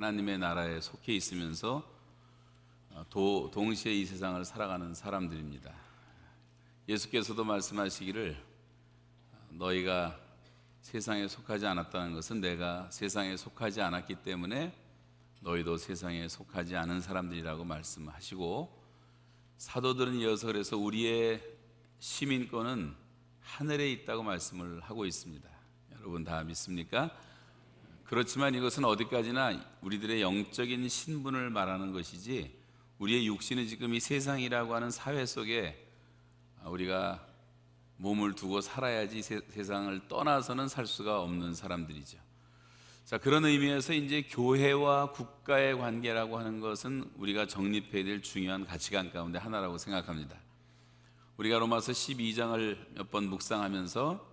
하나님의 나라에 속해 있으면서 동시에 이 세상을 살아가는 사람들입니다. 예수께서도 말씀하시기를 너희가 세상에 속하지 않았다는 것은 내가 세상에 속하지 않았기 때문에 너희도 세상에 속하지 않은 사람들이라고 말씀하시고, 사도들은 이어서 그래서 우리의 시민권은 하늘에 있다고 말씀을 하고 있습니다. 여러분 다 믿습니까? 그렇지만 이것은 어디까지나 우리들의 영적인 신분을 말하는 것이지, 우리의 육신은 지금 이 세상이라고 하는 사회 속에 우리가 몸을 두고 살아야지 세상을 떠나서는 살 수가 없는 사람들이죠. 자, 그런 의미에서 이제 교회와 국가의 관계라고 하는 것은 우리가 정립해야 될 중요한 가치관 가운데 하나라고 생각합니다. 우리가 로마서 12장을 몇 번 묵상하면서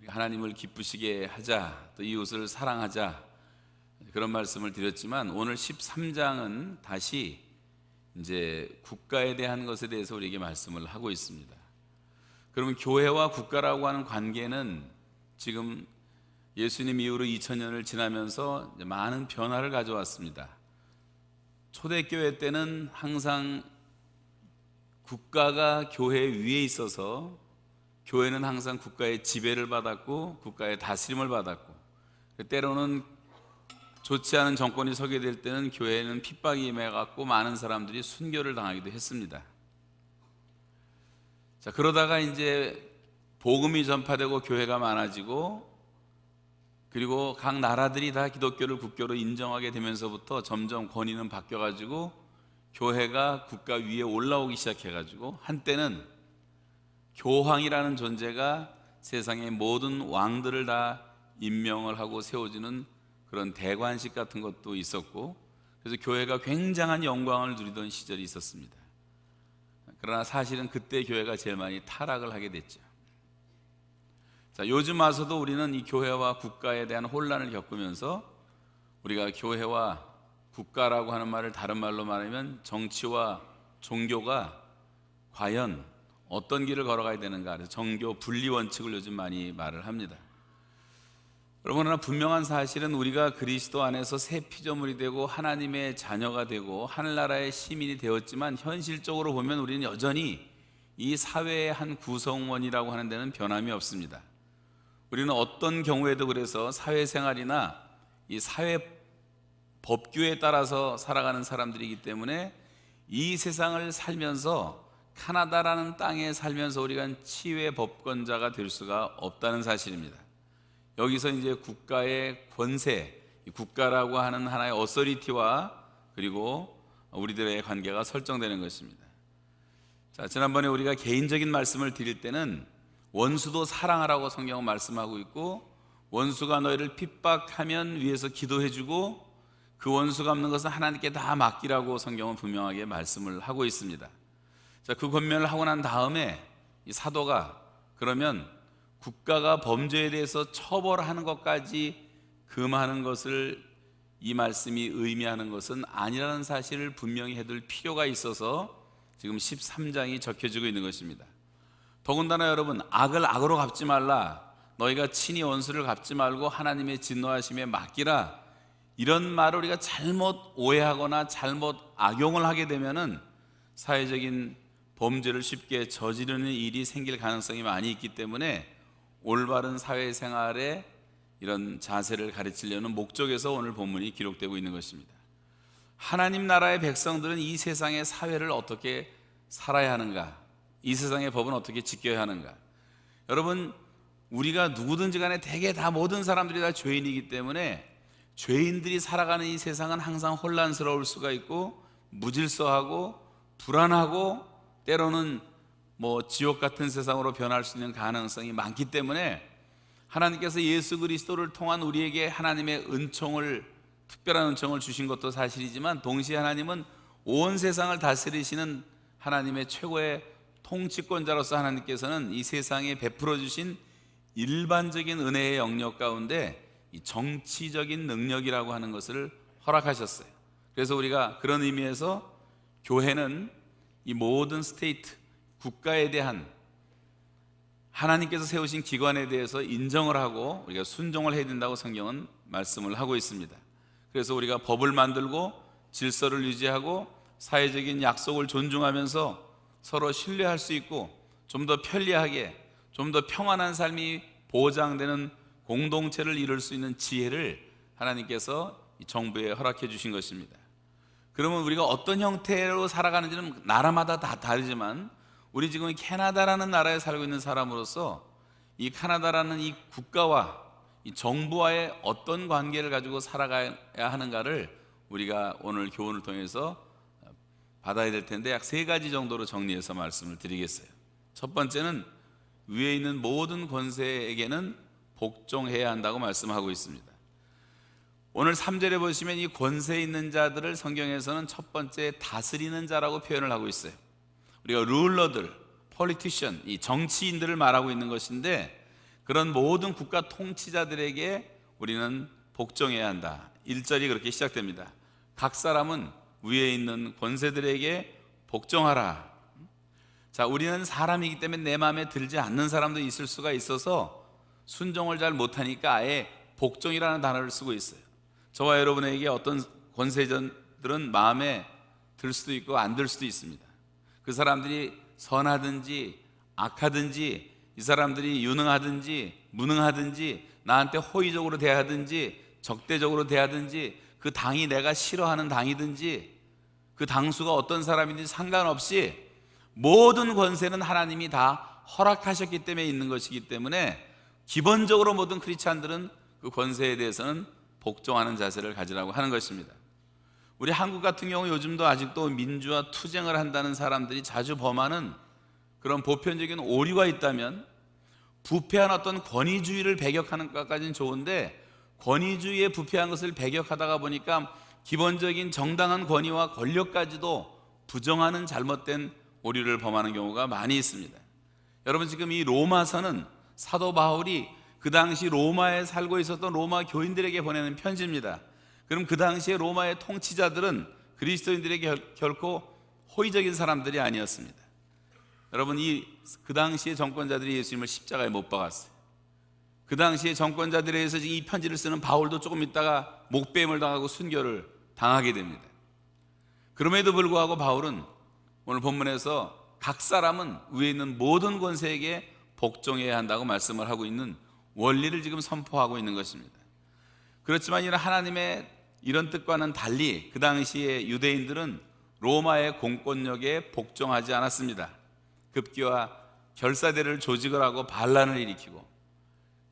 하나님을 기쁘시게 하자, 또 이웃을 사랑하자, 그런 말씀을 드렸지만 오늘 13장은 다시 이제 국가에 대한 것에 대해서 우리에게 말씀을 하고 있습니다. 그러면 교회와 국가라고 하는 관계는 지금 예수님 이후로 2000년을 지나면서 많은 변화를 가져왔습니다. 초대교회 때는 항상 국가가 교회 위에 있어서 교회는 항상 국가의 지배를 받았고 국가의 다스림을 받았고, 때로는 좋지 않은 정권이 서게 될 때는 교회는 핍박이 임해갖고 많은 사람들이 순교를 당하기도 했습니다. 자, 그러다가 이제 복음이 전파되고 교회가 많아지고, 그리고 각 나라들이 다 기독교를 국교로 인정하게 되면서부터 점점 권위는 바뀌어가지고 교회가 국가 위에 올라오기 시작해가지고, 한때는 교황이라는 존재가 세상의 모든 왕들을 다 임명을 하고 세워지는 그런 대관식 같은 것도 있었고, 그래서 교회가 굉장한 영광을 누리던 시절이 있었습니다. 그러나 사실은 그때 교회가 제일 많이 타락을 하게 됐죠. 자, 요즘 와서도 우리는 이 교회와 국가에 대한 혼란을 겪으면서 우리가 교회와 국가라고 하는 말을 다른 말로 말하면 정치와 종교가 과연 어떤 길을 걸어가야 되는가, 그래서 정교 분리 원칙을 요즘 많이 말을 합니다. 여러분, 그러나 분명한 사실은 우리가 그리스도 안에서 새 피조물이 되고 하나님의 자녀가 되고 하늘나라의 시민이 되었지만, 현실적으로 보면 우리는 여전히 이 사회의 한 구성원이라고 하는 데는 변함이 없습니다. 우리는 어떤 경우에도 그래서 사회생활이나 이 사회 법규에 따라서 살아가는 사람들이기 때문에 이 세상을 살면서, 카나다라는 땅에 살면서 우리가 치유의 법권자가 될 수가 없다는 사실입니다. 여기서 이제 국가의 권세, 국가라고 하는 하나의 어서리티와 그리고 우리들의 관계가 설정되는 것입니다. 자, 지난번에 우리가 개인적인 말씀을 드릴 때는 원수도 사랑하라고 성경은 말씀하고 있고, 원수가 너희를 핍박하면 위에서 기도해주고 그 원수 갚는 것은 하나님께 다 맡기라고 성경은 분명하게 말씀을 하고 있습니다. 자, 그 권면을 하고 난 다음에 이 사도가 그러면 국가가 범죄에 대해서 처벌하는 것까지 금하는 것을 이 말씀이 의미하는 것은 아니라는 사실을 분명히 해둘 필요가 있어서 지금 13장이 적혀지고 있는 것입니다. 더군다나 여러분, 악을 악으로 갚지 말라, 너희가 친히 원수를 갚지 말고 하나님의 진노하심에 맡기라, 이런 말을 우리가 잘못 오해하거나 잘못 악용을 하게 되면은 사회적인 범죄를 쉽게 저지르는 일이 생길 가능성이 많이 있기 때문에 올바른 사회생활의 이런 자세를 가르치려는 목적에서 오늘 본문이 기록되고 있는 것입니다. 하나님 나라의 백성들은 이 세상의 사회를 어떻게 살아야 하는가, 이 세상의 법은 어떻게 지켜야 하는가. 여러분, 우리가 누구든지 간에 대개 다 모든 사람들이 다 죄인이기 때문에 죄인들이 살아가는 이 세상은 항상 혼란스러울 수가 있고 무질서하고 불안하고 때로는 지옥 같은 세상으로 변할 수 있는 가능성이 많기 때문에 하나님께서 예수 그리스도를 통한 우리에게 하나님의 은총을, 특별한 은총을 주신 것도 사실이지만, 동시에 하나님은 온 세상을 다스리시는 하나님의 최고의 통치권자로서 하나님께서는 이 세상에 베풀어 주신 일반적인 은혜의 영역 가운데 이 정치적인 능력이라고 하는 것을 허락하셨어요. 그래서 우리가 그런 의미에서 교회는 이 모든 스테이트, 국가에 대한 하나님께서 세우신 기관에 대해서 인정을 하고 우리가 순종을 해야 된다고 성경은 말씀을 하고 있습니다. 그래서 우리가 법을 만들고 질서를 유지하고 사회적인 약속을 존중하면서 서로 신뢰할 수 있고 좀 더 편리하게, 좀 더 평안한 삶이 보장되는 공동체를 이룰 수 있는 지혜를 하나님께서 이 정부에 허락해 주신 것입니다. 그러면 우리가 어떤 형태로 살아가는지는 나라마다 다 다르지만, 우리 지금 캐나다라는 나라에 살고 있는 사람으로서 이 캐나다라는 이 국가와 이 정부와의 어떤 관계를 가지고 살아가야 하는가를 우리가 오늘 교훈을 통해서 받아야 될 텐데, 약 3가지 정도로 정리해서 말씀을 드리겠어요. 첫 번째는 위에 있는 모든 권세에게는 복종해야 한다고 말씀하고 있습니다. 오늘 3절에 보시면 이 권세 있는 자들을 성경에서는 첫 번째 다스리는 자라고 표현을 하고 있어요. 우리가 룰러들, 폴리티션, 이 정치인들을 말하고 있는 것인데, 그런 모든 국가 통치자들에게 우리는 복종해야 한다. 1절이 그렇게 시작됩니다. 각 사람은 위에 있는 권세들에게 복종하라. 자, 우리는 사람이기 때문에 내 마음에 들지 않는 사람도 있을 수가 있어서 순종을 잘 못하니까 아예 복종이라는 단어를 쓰고 있어요. 저와 여러분에게 어떤 권세자들은 마음에 들 수도 있고 안 들 수도 있습니다. 그 사람들이 선하든지 악하든지, 이 사람들이 유능하든지 무능하든지, 나한테 호의적으로 대하든지 적대적으로 대하든지, 그 당이 내가 싫어하는 당이든지, 그 당수가 어떤 사람이든지 상관없이 모든 권세는 하나님이 다 허락하셨기 때문에 있는 것이기 때문에, 기본적으로 모든 크리스찬들은 그 권세에 대해서는 복종하는 자세를 가지라고 하는 것입니다. 우리 한국 같은 경우 요즘도 아직도 민주화 투쟁을 한다는 사람들이 자주 범하는 그런 보편적인 오류가 있다면, 부패한 어떤 권위주의를 배격하는 것까지는 좋은데, 권위주의에 부패한 것을 배격하다가 보니까 기본적인 정당한 권위와 권력까지도 부정하는 잘못된 오류를 범하는 경우가 많이 있습니다. 여러분, 지금 이 로마서는 사도 바울이 그 당시 로마에 살고 있었던 로마 교인들에게 보내는 편지입니다. 그럼 그 당시에 로마의 통치자들은 그리스도인들에게 결코 호의적인 사람들이 아니었습니다. 여러분, 그 당시의 정권자들이 예수님을 십자가에 못 박았어요. 그 당시의 정권자들에 의해서 이 편지를 쓰는 바울도 조금 있다가 목배임을 당하고 순교를 당하게 됩니다. 그럼에도 불구하고 바울은 오늘 본문에서 각 사람은 위에 있는 모든 권세에게 복종해야 한다고 말씀을 하고 있는 원리를 지금 선포하고 있는 것입니다. 그렇지만 이런 하나님의 이런 뜻과는 달리 그 당시의 유대인들은 로마의 공권력에 복종하지 않았습니다. 급기야 결사대를 조직을 하고 반란을 일으키고,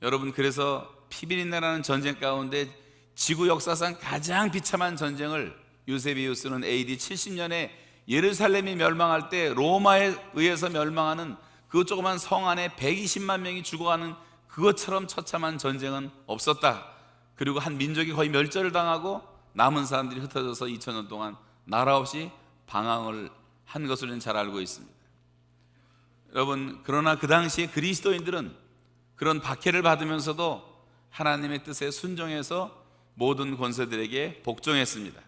여러분, 그래서 피비린내라는 전쟁 가운데 지구 역사상 가장 비참한 전쟁을 유세비우스는 AD 70년에 예루살렘이 멸망할 때 로마에 의해서 멸망하는 그 조그만 성 안에 120만 명이 죽어가는 그것처럼 처참한 전쟁은 없었다. 그리고 한 민족이 거의 멸절을 당하고 남은 사람들이 흩어져서 2000년 동안 나라 없이 방황을 한 것을 잘 알고 있습니다. 여러분, 그러나 그 당시에 그리스도인들은 그런 박해를 받으면서도 하나님의 뜻에 순종해서 모든 권세들에게 복종했습니다.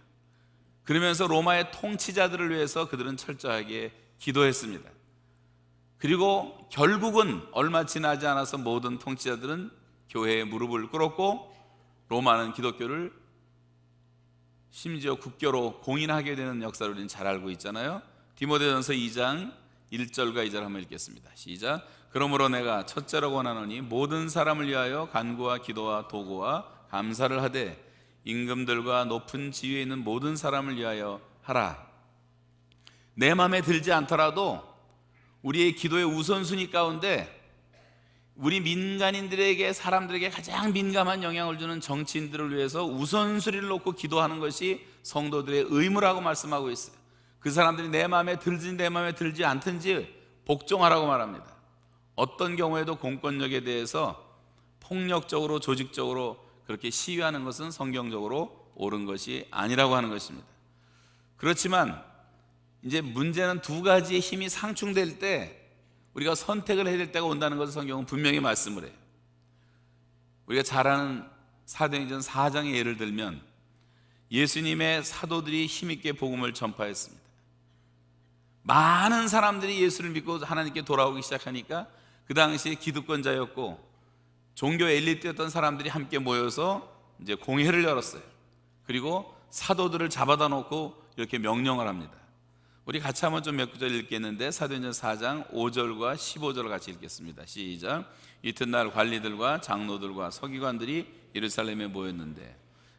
그러면서 로마의 통치자들을 위해서 그들은 철저하게 기도했습니다. 그리고 결국은 얼마 지나지 않아서 모든 통치자들은 교회에 무릎을 꿇었고, 로마는 기독교를 심지어 국교로 공인하게 되는 역사를 우리는 잘 알고 있잖아요. 디모데전서 2장 1절과 2절 한번 읽겠습니다. 시작. 그러므로 내가 첫째로 권하노니 모든 사람을 위하여 간구와 기도와 도구와 감사를 하되 임금들과 높은 지위에 있는 모든 사람을 위하여 하라. 내 마음에 들지 않더라도 우리의 기도의 우선순위 가운데 우리 민간인들에게, 사람들에게 가장 민감한 영향을 주는 정치인들을 위해서 우선순위를 놓고 기도하는 것이 성도들의 의무라고 말씀하고 있어요. 그 사람들이 내 마음에 들든지 내 마음에 들지 않든지 복종하라고 말합니다. 어떤 경우에도 공권력에 대해서 폭력적으로 조직적으로 그렇게 시위하는 것은 성경적으로 옳은 것이 아니라고 하는 것입니다. 그렇지만 이제 문제는 두 가지의 힘이 상충될 때 우리가 선택을 해야 될 때가 온다는 것을 성경은 분명히 말씀을 해요. 우리가 잘 아는 사도행전 4장의 예를 들면 예수님의 사도들이 힘있게 복음을 전파했습니다. 많은 사람들이 예수를 믿고 하나님께 돌아오기 시작하니까 그 당시에 기득권자였고 종교 엘리트였던 사람들이 함께 모여서 이제 공회를 열었어요. 그리고 사도들을 잡아다 놓고 이렇게 명령을 합니다. 우리 같이 한번 좀 몇 구절 읽겠는데, 사도행전 4장 5절과 15절을 같이 읽겠습니다. 시작. 이튿날 관리들과 장로들과 서기관들이 예루살렘에 모였는데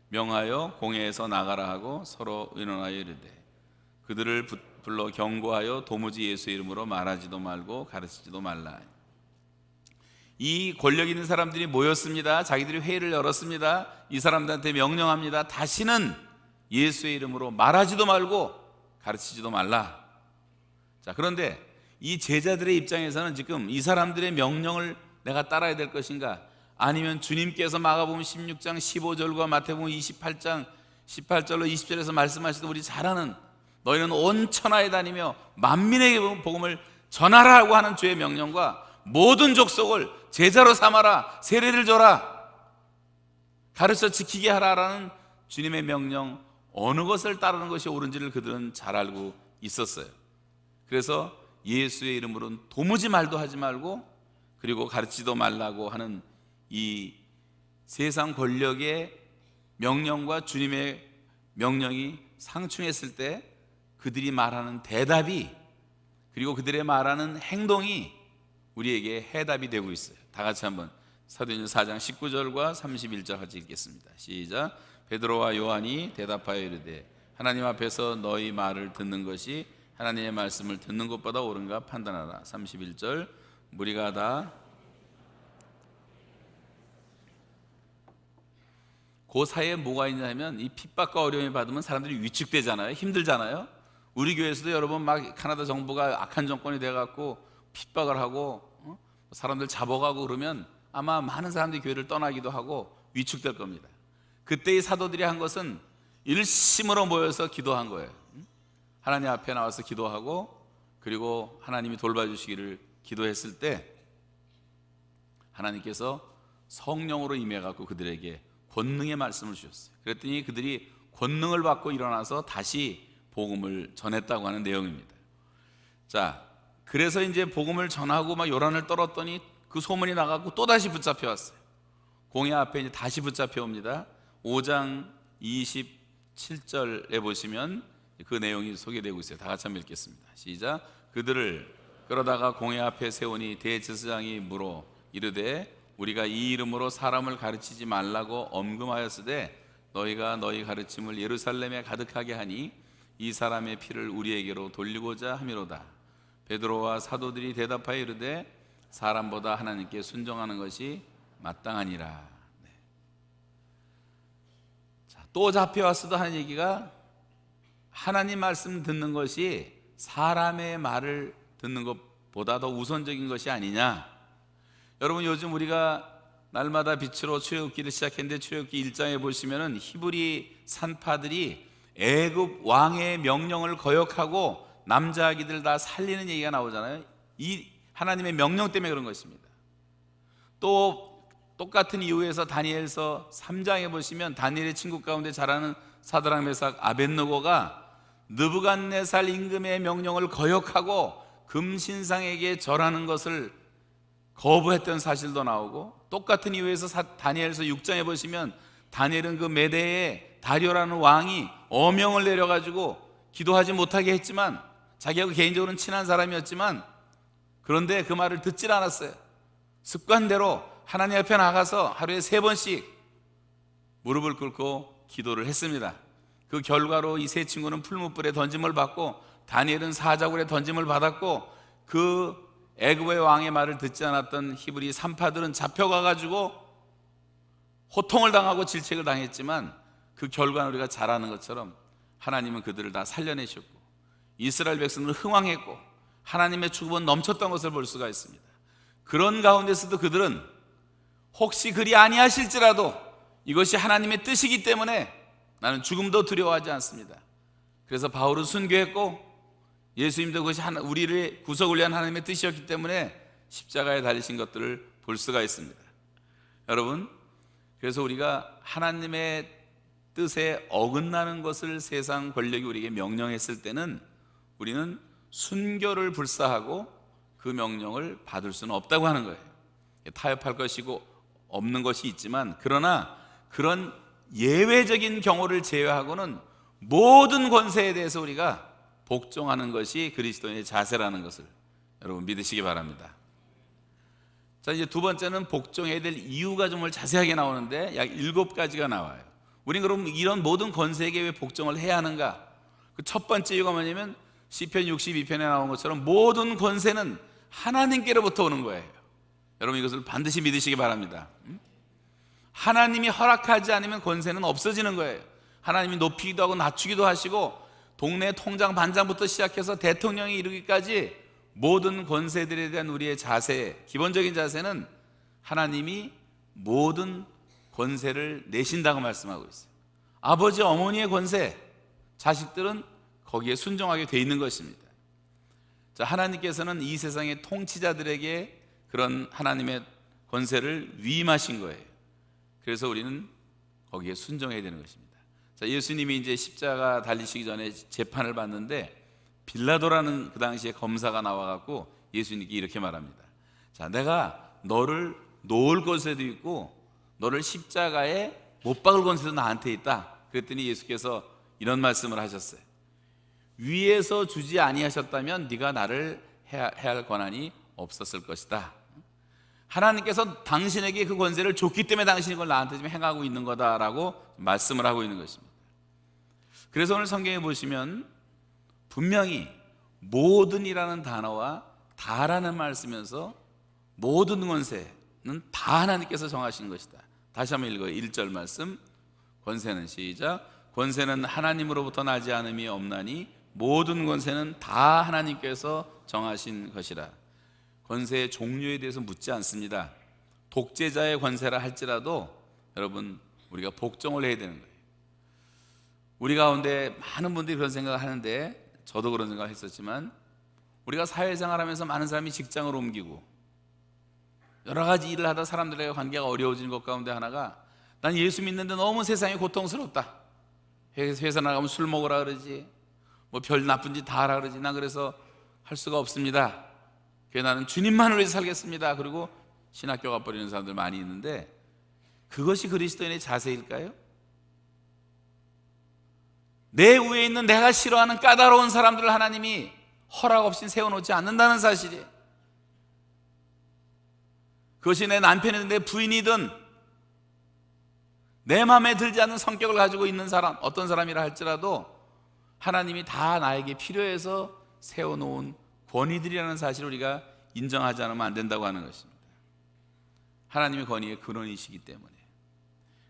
명하여 공회에서 나가라 하고 서로 의논하여 이르되 그들을 불러 경고하여 도무지 예수의 이름으로 말하지도 말고 가르치지도 말라. 이 권력 있는 사람들이 모였습니다. 자기들이 회의를 열었습니다. 이 사람들한테 명령합니다. 다시는 예수의 이름으로 말하지도 말고 가르치지도 말라. 자, 그런데 이 제자들의 입장에서는 지금 이 사람들의 명령을 내가 따라야 될 것인가, 아니면 주님께서 마가복음 16장 15절과 마태복음 28장 18절로 20절에서 말씀하시던 우리 잘 아는 너희는 온 천하에 다니며 만민에게 복음을 전하라고 하는 주의 명령과 모든 족속을 제자로 삼아라, 세례를 줘라, 가르쳐 지키게 하라라는 주님의 명령, 어느 것을 따르는 것이 옳은지를 그들은 잘 알고 있었어요. 그래서 예수의 이름으로는 도무지 말도 하지 말고 그리고 가르치지도 말라고 하는 이 세상 권력의 명령과 주님의 명령이 상충했을 때 그들이 말하는 대답이, 그리고 그들의 말하는 행동이 우리에게 해답이 되고 있어요. 다 같이 한번 사도행전 4장 19절과 31절 같이 읽겠습니다. 시작. 베드로와 요한이 대답하여 이르되 하나님 앞에서 너희 말을 듣는 것이 하나님의 말씀을 듣는 것보다 옳은가 판단하라. 31절. 무리가 다 그 사이에 뭐가 있냐면, 이 핍박과 어려움을 받으면 사람들이 위축되잖아요. 힘들잖아요. 우리 교회에서도 여러분 막 카나다 정부가 악한 정권이 돼갖고 핍박을 하고 사람들 잡아가고 그러면 아마 많은 사람들이 교회를 떠나기도 하고 위축될 겁니다. 그때 이 사도들이 한 것은 일심으로 모여서 기도한 거예요. 하나님 앞에 나와서 기도하고 그리고 하나님이 돌봐주시기를 기도했을 때 하나님께서 성령으로 임해갖고 그들에게 권능의 말씀을 주셨어요. 그랬더니 그들이 권능을 받고 일어나서 다시 복음을 전했다고 하는 내용입니다. 자, 그래서 이제 복음을 전하고 막 요란을 떨었더니 그 소문이 나가고 또 다시 붙잡혀 왔어요. 공회 앞에 이제 다시 붙잡혀 옵니다. 5장 27절에 보시면 그 내용이 소개되고 있어요. 다 같이 한번 읽겠습니다. 시작. 그들을 끌어다가 공회 앞에 세우니 대제사장이 물어 이르되 우리가 이 이름으로 사람을 가르치지 말라고 엄금하였으되 너희가 너희 가르침을 예루살렘에 가득하게 하니 이 사람의 피를 우리에게로 돌리고자 함이로다. 베드로와 사도들이 대답하여 이르되 사람보다 하나님께 순종하는 것이 마땅하니라. 네. 자, 또 잡혀왔어도 하는 얘기가 하나님 말씀 듣는 것이 사람의 말을 듣는 것보다 더 우선적인 것이 아니냐. 여러분, 요즘 우리가 날마다 빛으로 출애굽기를 시작했는데 출애굽기 1장에 보시면은 히브리 산파들이 애굽 왕의 명령을 거역하고 남자아기들 다 살리는 얘기가 나오잖아요. 이 하나님의 명령 때문에 그런 것입니다. 또 똑같은 이유에서 다니엘서 3장에 보시면 다니엘의 친구 가운데 잘하는 사드락 메삭 아벳느고가 느부갓네살 임금의 명령을 거역하고 금신상에게 절하는 것을 거부했던 사실도 나오고, 똑같은 이유에서 다니엘서 6장에 보시면 다니엘은 그 메대의 다리오라는 왕이 어명을 내려가지고 기도하지 못하게 했지만 자기하고 개인적으로는 친한 사람이었지만 그런데 그 말을 듣질 않았어요. 습관대로 하나님 앞에 나가서 하루에 3번씩 무릎을 꿇고 기도를 했습니다. 그 결과로 이 세 친구는 풀무불에 던짐을 받고 다니엘은 사자굴에 던짐을 받았고, 그 애굽의 왕의 말을 듣지 않았던 히브리 산파들은 잡혀가가지고 호통을 당하고 질책을 당했지만 그 결과는 우리가 잘 아는 것처럼 하나님은 그들을 다 살려내셨고 이스라엘 백성들은 흥왕했고 하나님의 축복은 넘쳤던 것을 볼 수가 있습니다. 그런 가운데서도 그들은 혹시 그리 아니하실지라도 이것이 하나님의 뜻이기 때문에 나는 죽음도 두려워하지 않습니다. 그래서 바울은 순교했고 예수님도 그것이 우리를 구속을 위한 하나님의 뜻이었기 때문에 십자가에 달리신 것들을 볼 수가 있습니다. 여러분, 그래서 우리가 하나님의 뜻에 어긋나는 것을 세상 권력이 우리에게 명령했을 때는 우리는 순교를 불사하고 그 명령을 받을 수는 없다고 하는 거예요. 타협할 것이고 없는 것이 있지만, 그러나 그런 예외적인 경우를 제외하고는 모든 권세에 대해서 우리가 복종하는 것이 그리스도인의 자세라는 것을 여러분 믿으시기 바랍니다. 자, 이제 두 번째는 복종해야 될 이유가 정말 자세하게 나오는데 약 7가지가 나와요. 우린 그럼 이런 모든 권세에게 왜 복종을 해야 하는가? 그 첫 번째 이유가 뭐냐면 시편 62편에 나온 것처럼 모든 권세는 하나님께로부터 오는 거예요. 여러분 이것을 반드시 믿으시기 바랍니다. 하나님이 허락하지 않으면 권세는 없어지는 거예요. 하나님이 높이기도 하고 낮추기도 하시고 동네 통장 반장부터 시작해서 대통령이 이르기까지 모든 권세들에 대한 우리의 자세, 기본적인 자세는 하나님이 모든 권세를 내신다고 말씀하고 있어요. 아버지 어머니의 권세, 자식들은 거기에 순종하게 돼 있는 것입니다. 자, 하나님께서는 이 세상의 통치자들에게 그런 하나님의 권세를 위임하신 거예요. 그래서 우리는 거기에 순종해야 되는 것입니다. 자, 예수님이 이제 십자가 달리시기 전에 재판을 받는데 빌라도라는 그 당시에 검사가 나와갖고 예수님께 이렇게 말합니다. 자, 내가 너를 놓을 권세도 있고 너를 십자가에 못 박을 권세도 나한테 있다. 그랬더니 예수께서 이런 말씀을 하셨어요. 위에서 주지 아니하셨다면 네가 나를 해야 할 권한이 없었을 것이다. 하나님께서 당신에게 그 권세를 줬기 때문에 당신이 그걸 나한테 지금 행하고 있는 거다라고 말씀을 하고 있는 것입니다. 그래서 오늘 성경에 보시면 분명히 모든이라는 단어와 다라는 말을 쓰면서 모든 권세는 다 하나님께서 정하신 것이다. 다시 한번 읽어요. 1절 말씀, 권세는 시작. 권세는 하나님으로부터 나지 않음이 없나니 모든 권세는 다 하나님께서 정하신 것이라. 권세의 종류에 대해서 묻지 않습니다. 독재자의 권세라 할지라도 여러분 우리가 복종을 해야 되는 거예요. 우리 가운데 많은 분들이 그런 생각을 하는데 저도 그런 생각을 했었지만 우리가 사회생활하면서 많은 사람이 직장을 옮기고 여러 가지 일을 하다 사람들과 관계가 어려워지는 것 가운데 하나가 난 예수 믿는데 너무 세상이 고통스럽다. 회사 나가면 술 먹으라 그러지, 뭐 별 나쁜 짓 다 하라 그러지, 난 그래서 할 수가 없습니다. 그래서 나는 주님만을 위해서 살겠습니다. 그리고 신학교 가버리는 사람들 많이 있는데 그것이 그리스도인의 자세일까요? 내 위에 있는 내가 싫어하는 까다로운 사람들을 하나님이 허락 없이 세워놓지 않는다는 사실이에요. 그것이 내 남편이든 내 부인이든 내 마음에 들지 않는 성격을 가지고 있는 사람, 어떤 사람이라 할지라도 하나님이 다 나에게 필요해서 세워놓은 권위들이라는 사실을 우리가 인정하지 않으면 안 된다고 하는 것입니다. 하나님의 권위의 근원이시기 때문에.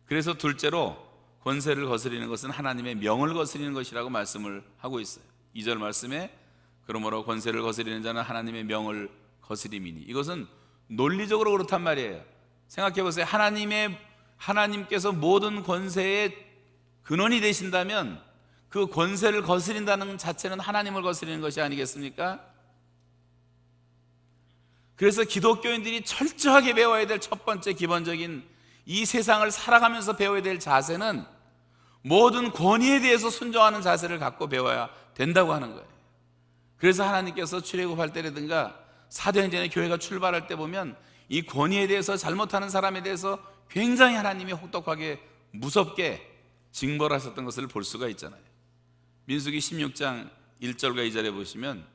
그래서 둘째로 권세를 거스리는 것은 하나님의 명을 거스리는 것이라고 말씀을 하고 있어요. 2절 말씀에 그러므로 권세를 거스리는 자는 하나님의 명을 거스림이니, 이것은 논리적으로 그렇단 말이에요. 생각해 보세요. 하나님께서 모든 권세의 근원이 되신다면 그 권세를 거스린다는 자체는 하나님을 거스리는 것이 아니겠습니까? 그래서 기독교인들이 철저하게 배워야 될 첫 번째 기본적인 이 세상을 살아가면서 배워야 될 자세는 모든 권위에 대해서 순종하는 자세를 갖고 배워야 된다고 하는 거예요. 그래서 하나님께서 출애굽할 때라든가 사도행전의 교회가 출발할 때 보면 이 권위에 대해서 잘못하는 사람에 대해서 굉장히 하나님이 혹독하게 무섭게 징벌하셨던 것을 볼 수가 있잖아요. 민수기 16장 1절과 2절에 보시면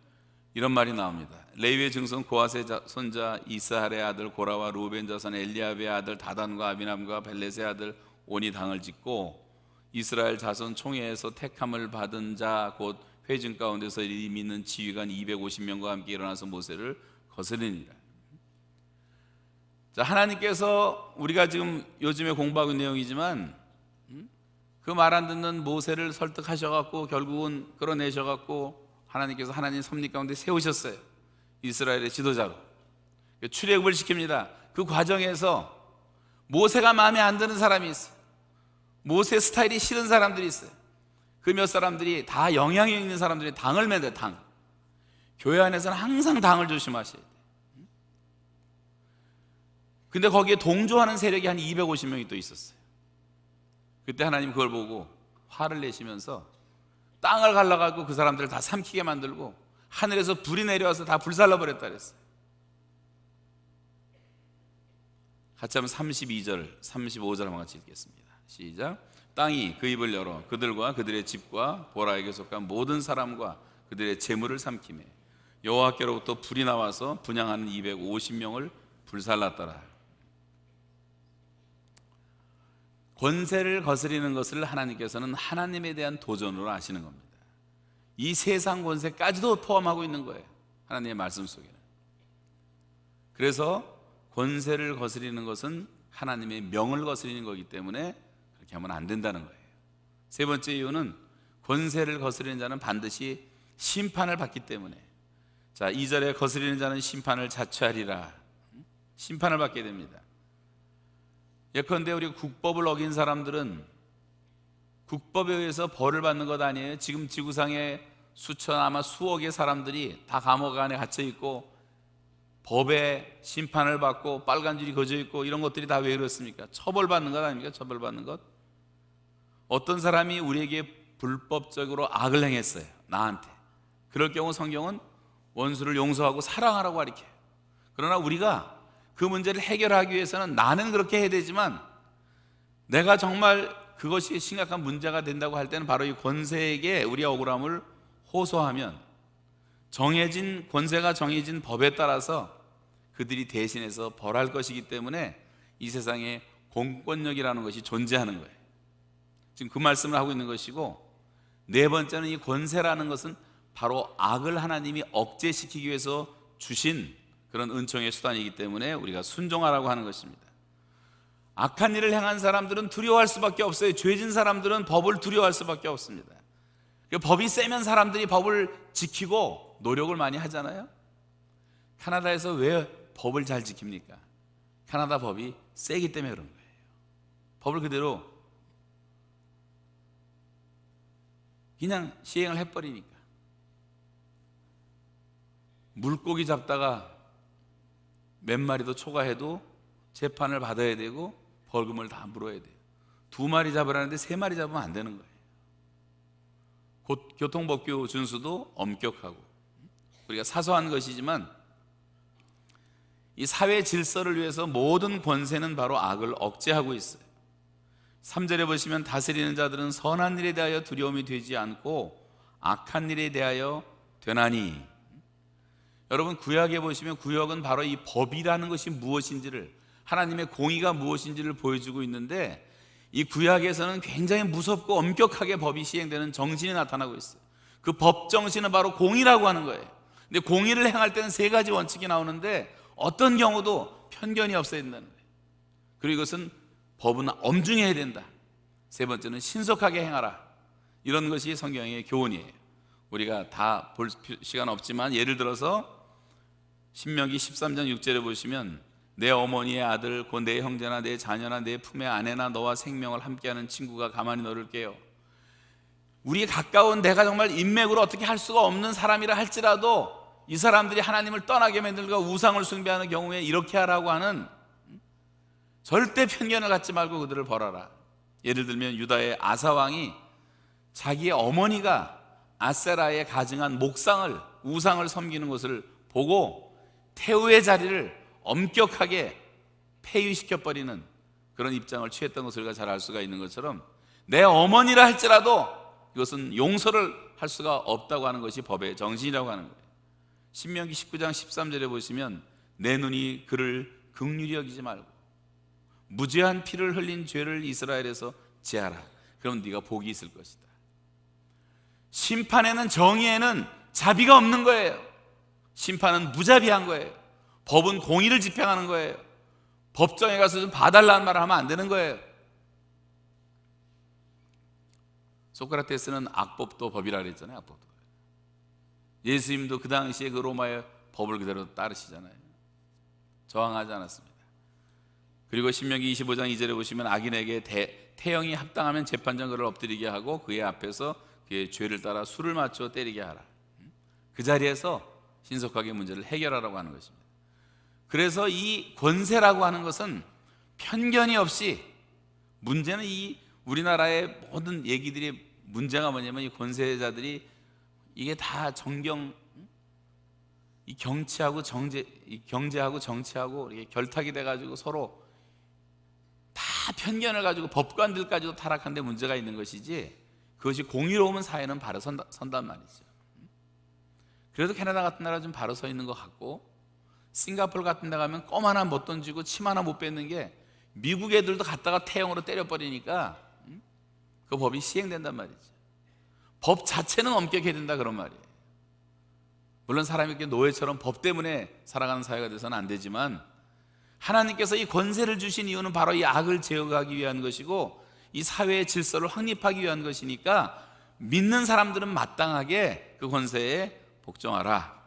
이런 말이 나옵니다. 레위의 증손 고핫의 손자 이스할의 아들 고라와 루벤 자손 엘리압의 아들 다단과 아비남과 벨렛의 아들 온이 당을 짓고 이스라엘 자손 총회에서 택함을 받은 자 곧 회중 가운데서 이 믿는 지휘관 250명과 함께 일어나서 모세를 거스르니라. 자, 하나님께서 우리가 지금 요즘에 공부하고 있는 내용이지만 그 말 안 듣는 모세를 설득하셔갖고 결국은 끌어내셔갖고 하나님께서 하나님 섭리 가운데 세우셨어요. 이스라엘의 지도자로 출애굽을 시킵니다. 그 과정에서 모세가 마음에 안 드는 사람이 있어요. 모세 스타일이 싫은 사람들이 있어요. 그 몇 사람들이 다 영향이 있는 사람들이 당을 맺어요. 당. 교회 안에서는 항상 당을 조심하셔야 돼요. 근데 거기에 동조하는 세력이 한 250명이 또 있었어요. 그때 하나님 그걸 보고 화를 내시면서 땅을 갈라가지고 그 사람들을 다 삼키게 만들고 하늘에서 불이 내려와서 다 불살라버렸다 그랬어요. 같이 한번 32절, 35절 한번 같이 읽겠습니다. 시작. 땅이 그 입을 열어 그들과 그들의 집과 보라에게 속한 모든 사람과 그들의 재물을 삼키매 여호와께로부터 불이 나와서 분향하는 250명을 불살랐더라. 권세를 거스리는 것을 하나님께서는 하나님에 대한 도전으로 하시는 겁니다. 이 세상 권세까지도 포함하고 있는 거예요, 하나님의 말씀 속에는. 그래서 권세를 거스리는 것은 하나님의 명을 거스리는 거기 때문에 그렇게 하면 안 된다는 거예요. 세 번째 이유는 권세를 거스리는 자는 반드시 심판을 받기 때문에. 자, 2절에 거스리는 자는 심판을 자초하리라. 심판을 받게 됩니다. 예컨대 우리 국법을 어긴 사람들은 국법에 의해서 벌을 받는 것 아니에요? 지금 지구상에 수천 아마 수억의 사람들이 다 감옥 안에 갇혀 있고 법에 심판을 받고 빨간 줄이 그어져 있고 이런 것들이 다 왜 그렇습니까? 처벌받는 것 아닙니까? 처벌받는 것. 어떤 사람이 우리에게 불법적으로 악을 행했어요, 나한테. 그럴 경우 성경은 원수를 용서하고 사랑하라고 가르쳐요. 그러나 우리가 그 문제를 해결하기 위해서는 나는 그렇게 해야 되지만 내가 정말 그것이 심각한 문제가 된다고 할 때는 바로 이 권세에게 우리의 억울함을 호소하면 정해진 권세가 정해진 법에 따라서 그들이 대신해서 벌할 것이기 때문에 이 세상에 공권력이라는 것이 존재하는 거예요. 지금 그 말씀을 하고 있는 것이고, 네 번째는 이 권세라는 것은 바로 악을 하나님이 억제시키기 위해서 주신 그런 은총의 수단이기 때문에 우리가 순종하라고 하는 것입니다. 악한 일을 행한 사람들은 두려워할 수밖에 없어요. 죄진 사람들은 법을 두려워할 수밖에 없습니다. 법이 세면 사람들이 법을 지키고 노력을 많이 하잖아요. 캐나다에서 왜 법을 잘 지킵니까? 캐나다 법이 세기 때문에 그런 거예요. 법을 그대로 그냥 시행을 해버리니까. 물고기 잡다가 몇 마리도 초과해도 재판을 받아야 되고 벌금을 다 물어야 돼요. 2마리 잡으라는데 3마리 잡으면 안 되는 거예요. 교통법규 준수도 엄격하고. 우리가 사소한 것이지만 이 사회 질서를 위해서 모든 권세는 바로 악을 억제하고 있어요. 3절에 보시면 다스리는 자들은 선한 일에 대하여 두려움이 되지 않고 악한 일에 대하여 되나니. 여러분, 구약에 보시면 구약은 바로 이 법이라는 것이 무엇인지를, 하나님의 공의가 무엇인지를 보여주고 있는데, 이 구약에서는 굉장히 무섭고 엄격하게 법이 시행되는 정신이 나타나고 있어요. 그 법 정신은 바로 공의라고 하는 거예요. 근데 공의를 행할 때는 3가지 원칙이 나오는데 어떤 경우도 편견이 없어야 된다는 거예요. 그리고 이것은 법은 엄중해야 된다. 3번째는 신속하게 행하라. 이런 것이 성경의 교훈이에요. 우리가 다 볼 시간 없지만 예를 들어서 신명기 13장 6절에 보시면 내 어머니의 아들 곧 내 형제나 내 자녀나 내 품의 아내나 너와 생명을 함께하는 친구가 가만히 너를 깨요. 우리 가까운 내가 정말 인맥으로 어떻게 할 수가 없는 사람이라 할지라도 이 사람들이 하나님을 떠나게 만들고 우상을 숭배하는 경우에 이렇게 하라고 하는 절대 편견을 갖지 말고 그들을 벌하라. 예를 들면 유다의 아사왕이 자기의 어머니가 아세라에 가증한 목상을, 우상을 섬기는 것을 보고 태우의 자리를 엄격하게 폐위시켜버리는 그런 입장을 취했던 것을 우리가 잘 알 수가 있는 것처럼, 내 어머니라 할지라도 이것은 용서를 할 수가 없다고 하는 것이 법의 정신이라고 하는 거예요. 신명기 19장 13절에 보시면 내 눈이 그를 긍휼히 여기지 말고 무죄한 피를 흘린 죄를 이스라엘에서 제하라. 그럼 네가 복이 있을 것이다. 심판에는, 정의에는 자비가 없는 거예요. 심판은 무자비한 거예요. 법은 공의를 집행하는 거예요. 법정에 가서 좀 봐달라는 말을 하면 안 되는 거예요. 소크라테스는 악법도 법이라 그랬잖아요. 악법도. 예수님도 그 당시에 그 로마의 법을 그대로 따르시잖아요. 저항하지 않았습니다. 그리고 신명기 25장 2절에 보시면 악인에게 태형이 합당하면 재판장 그를 엎드리게 하고 그의 앞에서 그의 죄를 따라 수를 맞춰 때리게 하라. 그 자리에서 신속하게 문제를 해결하라고 하는 것입니다. 그래서 이 권세라고 하는 것은 편견이 없이, 문제는 이 우리나라의 모든 얘기들이 문제가 뭐냐면 이 권세자들이 이게 다 이 경제하고 정치하고 이렇게 결탁이 돼가지고 서로 다 편견을 가지고 법관들까지도 타락한 데 문제가 있는 것이지, 그것이 공의로우면 사회는 바로 선단 말이죠. 그래도 캐나다 같은 나라 좀 바로 서 있는 것 같고, 싱가포르 같은 데 가면 껌 하나 못 던지고 침 하나 못 뱉는 게 미국 애들도 갔다가 태형으로 때려버리니까 그 법이 시행된단 말이죠. 법 자체는 엄격해야 된다, 그런 말이에요. 물론 사람이 이렇게 노예처럼 법 때문에 살아가는 사회가 돼서는 안 되지만, 하나님께서 이 권세를 주신 이유는 바로 이 악을 제어하기 위한 것이고, 이 사회의 질서를 확립하기 위한 것이니까 믿는 사람들은 마땅하게 그 권세에 복종하라.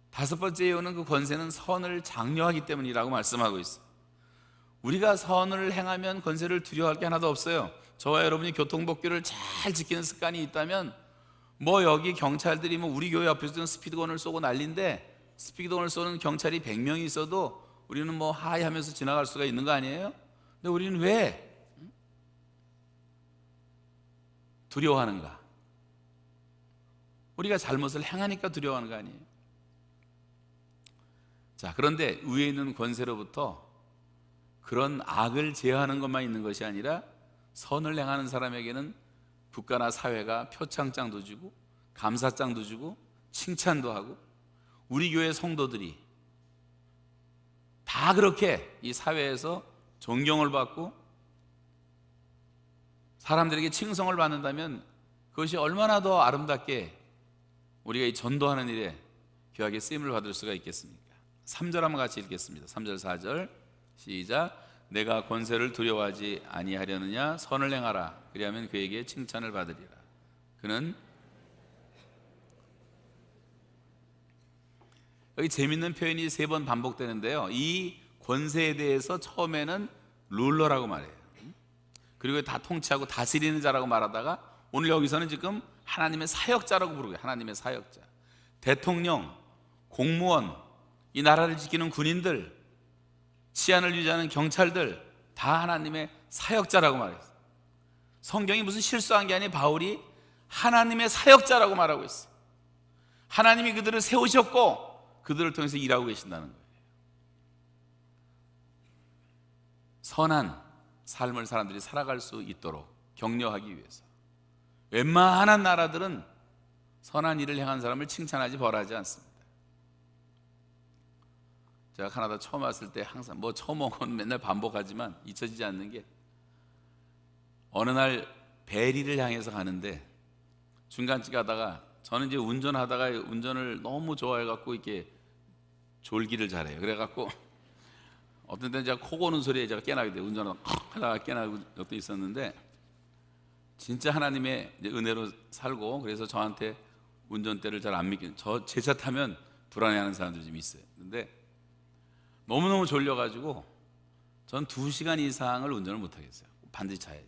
다섯 번째 이유는 그 권세는 선을 장려하기 때문이라고 말씀하고 있어요. 우리가 선을 행하면 권세를 두려워할 게 하나도 없어요. 저와 여러분이 교통법규를 잘 지키는 습관이 있다면, 뭐 여기 경찰들이 뭐 우리 교회 앞에서는 스피드건을 쏘고 난리인데, 스피드건을 쏘는 경찰이 100명이 있어도 우리는 뭐 하이 하면서 지나갈 수가 있는 거 아니에요? 근데 우리는 왜 두려워하는가? 우리가 잘못을 행하니까 두려워하는 거 아니에요? 자, 그런데 위에 있는 권세로부터 그런 악을 제어하는 것만 있는 것이 아니라, 선을 행하는 사람에게는 국가나 사회가 표창장도 주고 감사장도 주고 칭찬도 하고, 우리 교회 성도들이 다 그렇게 이 사회에서 존경을 받고 사람들에게 칭송을 받는다면, 그것이 얼마나 더 아름답게 우리가 이 전도하는 일에 귀하게 쓰임을 받을 수가 있겠습니까? 3절 한번 같이 읽겠습니다. 3절 4절 시작. 내가 권세를 두려워하지 아니하려느냐? 선을 행하라. 그리하면 그에게 칭찬을 받으리라. 그는, 여기 재밌는 표현이 3번 반복되는데요, 이 권세에 대해서 처음에는 룰러라고 말해요. 그리고 다 통치하고 다스리는 자라고 말하다가, 오늘 여기서는 지금 하나님의 사역자라고 부르고요. 하나님의 사역자. 대통령, 공무원, 이 나라를 지키는 군인들, 치안을 유지하는 경찰들, 다 하나님의 사역자라고 말했어요. 성경이 무슨 실수한 게 아니에요. 바울이 하나님의 사역자라고 말하고 있어요. 하나님이 그들을 세우셨고 그들을 통해서 일하고 계신다는 거예요. 선한 삶을 사람들이 살아갈 수 있도록 격려하기 위해서. 웬만한 나라들은 선한 일을 행한 사람을 칭찬하지 벌하지 않습니다. 제가 캐나다 처음 왔을 때 항상 뭐 처음 온 건 맨날 반복하지만 잊혀지지 않는 게, 어느 날 베리를 향해서 가는데 중간쯤 가다가, 저는 이제 운전하다가 운전을 너무 좋아해갖고 이렇게 졸기를 잘해요. 그래갖고 어떤 때는 제가 코 고는 소리에 제가 깨나게 돼요. 운전하다가 깨나는 적도 있었는데, 진짜 하나님의 은혜로 살고, 그래서 저한테 운전대를 잘 안 믿기는, 제 차 타면 불안해하는 사람들이 좀 있어요. 근데 너무너무 졸려가지고 전 2시간 이상을 운전을 못하겠어요. 반드시 자야지.